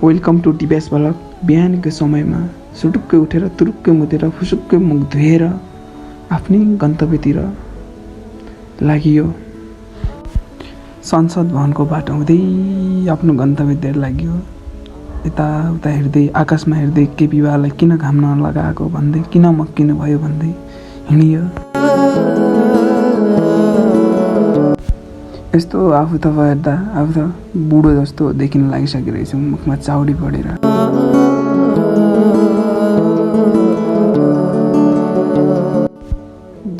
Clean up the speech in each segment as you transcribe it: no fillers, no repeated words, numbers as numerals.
Welcome to टिभेस blog. बिहानको समयमा सुटुक्कै उठेर तुरुक्कै मुतेर फुसुक्कै मुख धोएर आफ्नै गन्तव्यतिर लागियो। संसद भवनको बाटो हुँदै आफ्नो गन्तव्यतिर लाग्यो। यताउता हेर्दै आकाशमा हेर्दै केपी बालाई किन घाम नलगाएको भन्दै किन मक्किनु भयो भन्दै हिँडियो। यस्तो आफू त हेर्दा आफू त बुढो जस्तो देखिन लागिसकिरहेछ, मुखमा चाउडी पढेर।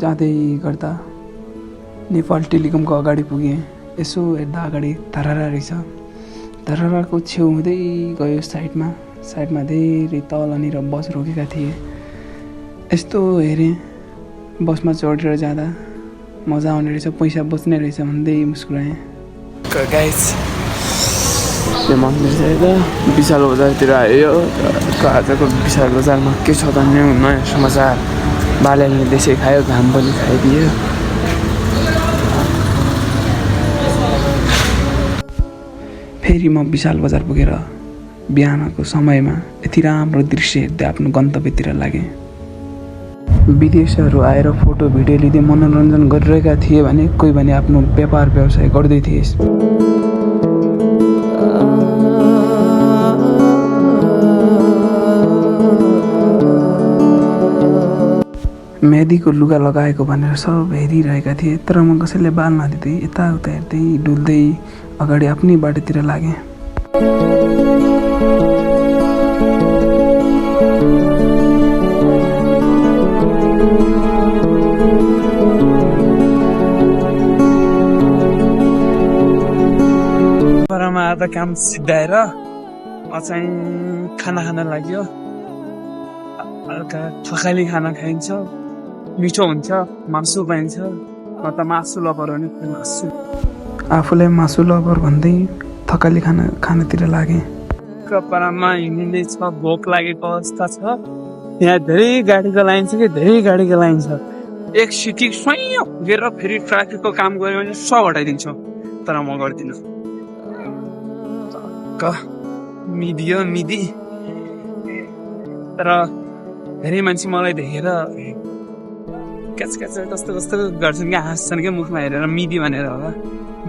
जाँदै गर्दा नेपाल टेलिकमको अगाडि पुगेँ। यसो हेर्दा अगाडि धरारा रहेछ। धराराको छेउ हुँदै गयो साइडमा धेरै तलनिर बस रोकेका थिए। यस्तो हेरेँ, बसमा चढेर जाँदा मजा आउने रहेछ, पैसा बच्ने रहेछ भन्दै मुस्कुराएँ। गाइस यो मन्दिर चाहिँ त विशाल बजारतिर आयो। आजको विशाल बजारमा के छ त नयाँ समाचार। बालेले देशै खायो, घाम पनि खाइदियो। फेरि म विशाल बजार पुगेर बिहानको समयमा यति राम्रो दृश्य हेर्दै आफ्नो गन्तव्यतिर लागेँ। विदेशीहरू आएर फोटो भिडियो लिँदै मनोरञ्जन गरिरहेका थिए भने कोही भने आफ्नो व्यापार व्यवसाय गर्दै थिए। मेहदीको लुगा लगाएको भनेर सब हेरिरहेका थिए, तर म कसैले बाल नदिँदै यताउता हेर्दै डुल्दै अगाडि आफ्नै बाटोतिर लागेँ। आधा काम सिद्धाएर म चाहिँ खाना खान लाग्यो। हल्का थकाली खाना खाइन्छ, मिठो हुन्छ, मासु पाइन्छ। म त मासु लभर हो नि, मासु। आफूलाई मासु लभर भन्दै थकाली खानातिर लागेँ। कपडामा हिँड्दैछ, भोक लागेको अवस्था छ। यहाँ धेरै गाडीको लाइन छ कि धेरै गाडीको लाइन छ। एक सिटी स्वयं पुगेर फेरि ट्राफिकको काम गऱ्यो भने 100 हटाइदिन्छ, तर म गर्दिनँ। मिदी तर धेरै मान्छे मलाई देखेर क्याच कस्तो गर्छन् क्या, हाँस्छन् क्या मुखमा हेरेर, मिदी भनेर होला।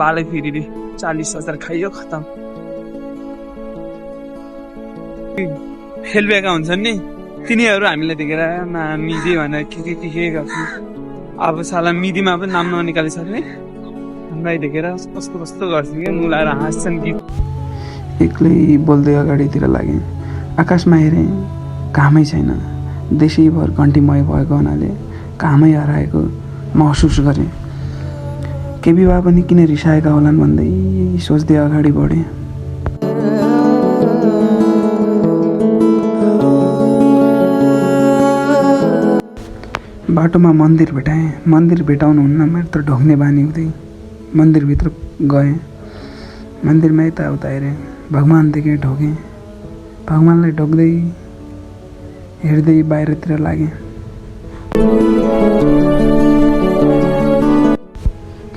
बालै फेरि 40,000 खाइयो, खतम। फेलबेका हुन्छन् नि तिनीहरू हामीलाई देखेर मिदी भनेर के गर्छन्। अब साला मिदीमा पनि नाम ननिकालिसक्ने हामीलाई देखेर कस्तो गर्छन् क्या, मुलाएर हाँस्छन् कि। एक्लै बोल्दै अगाडितिर लागेँ। आकाशमा हेरेँ, घामै छैन। देशैभर घन्टीमय भएको हुनाले घामै हराएको महसुस गरेँ। केपी बा पनि किन रिसाएका होलान् भन्दै सोच्दै अगाडि बढेँ। बाटोमा मन्दिर भेटाएँ। मन्दिर भेटाउनु हुन्न, मेरो त ढोग्ने बानी हुँदै मन्दिरभित्र गएँ। मन्दिरमा यताउता हेरेँ, भगवान् देखेँ, ढोगेँ। भगवान्लाई ढोग्दै हेर्दै बाहिरतिर लागेँ।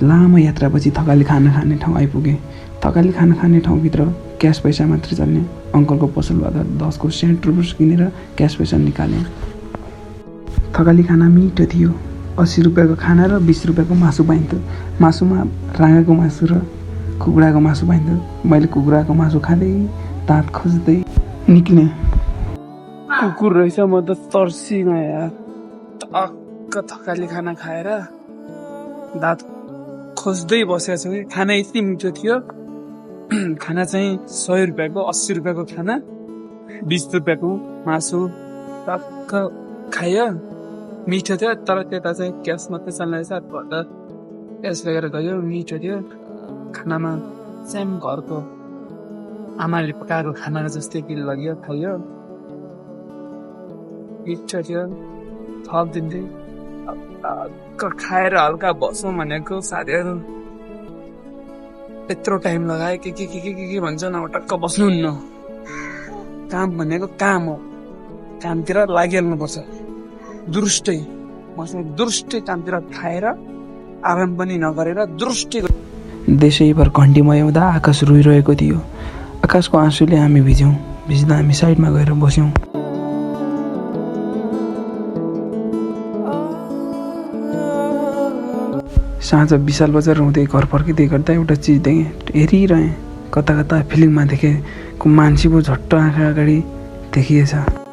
लामो यात्रापछि थकाली खाना खाने ठाउँ आइपुगेँ। थकाली खाना खाने ठाउँभित्र क्यास पैसा मात्रै चल्ने अङ्कलको पसलबाट 10 को सेन्ट रुपिस किनेर क्यास पैसा निकालेँ। थकाली खाना मिठो थियो। 80 रुपियाँको खाना र 20 रुपियाँको मासु पाइन्थ्यो। मासुमा राँगाको मासु र कुखुराको मासु पाइन्थ्यो। मैले कुखुराको मासु खाँदै दाँत खोज्दै निक्लेँ। कुकुर रहेछ, म त तर्सिनँ यार। टक्क थकाली खाना खाएर दाँत खोज्दै बसेको छु कि खाना यति मिठो थियो। खाना चाहिँ 100 रुपियाँको, 80 रुपियाँको खाना, 20 रुपियाँको मासु टक्क खायो। मिठो थियो, तर त्यता चाहिँ क्यास मात्रै चल्ने रहेछ। क्यास लगेर गयो, मिठो थियो। खानामा सेम घरको आमाले पकाएको खाना जस्तै फिल लाग्यो, खायो, मिठो थियो। थप दिन्थेँ। खाएर हल्का बसौँ भनेको साथीहरू यत्रो टाइम लगायो, के भन्छन्। अब टक्क बस्नुहुन्न। काम भनेको काम हो, कामतिर लागिहाल्नुपर्छ। दुरुष्टै कामतिर खाएर आराम पनि नगरेर दुरुष्टै। देशैभर घन्टीमय हुँदा आकाश रोइरहेको थियो। आकाशको आँसुले हामी भिज्यौँ। भिज्दा हामी साइडमा गएर बस्यौँ। साँझ विशाल बजार हुँदै घर फर्किँदै गर्दा एउटा चिज देखेँ। हेरिरहेँ, कता कता फिल्ममा देखेको मान्छे पो झट्ट आँखा अगाडि देखिएछ।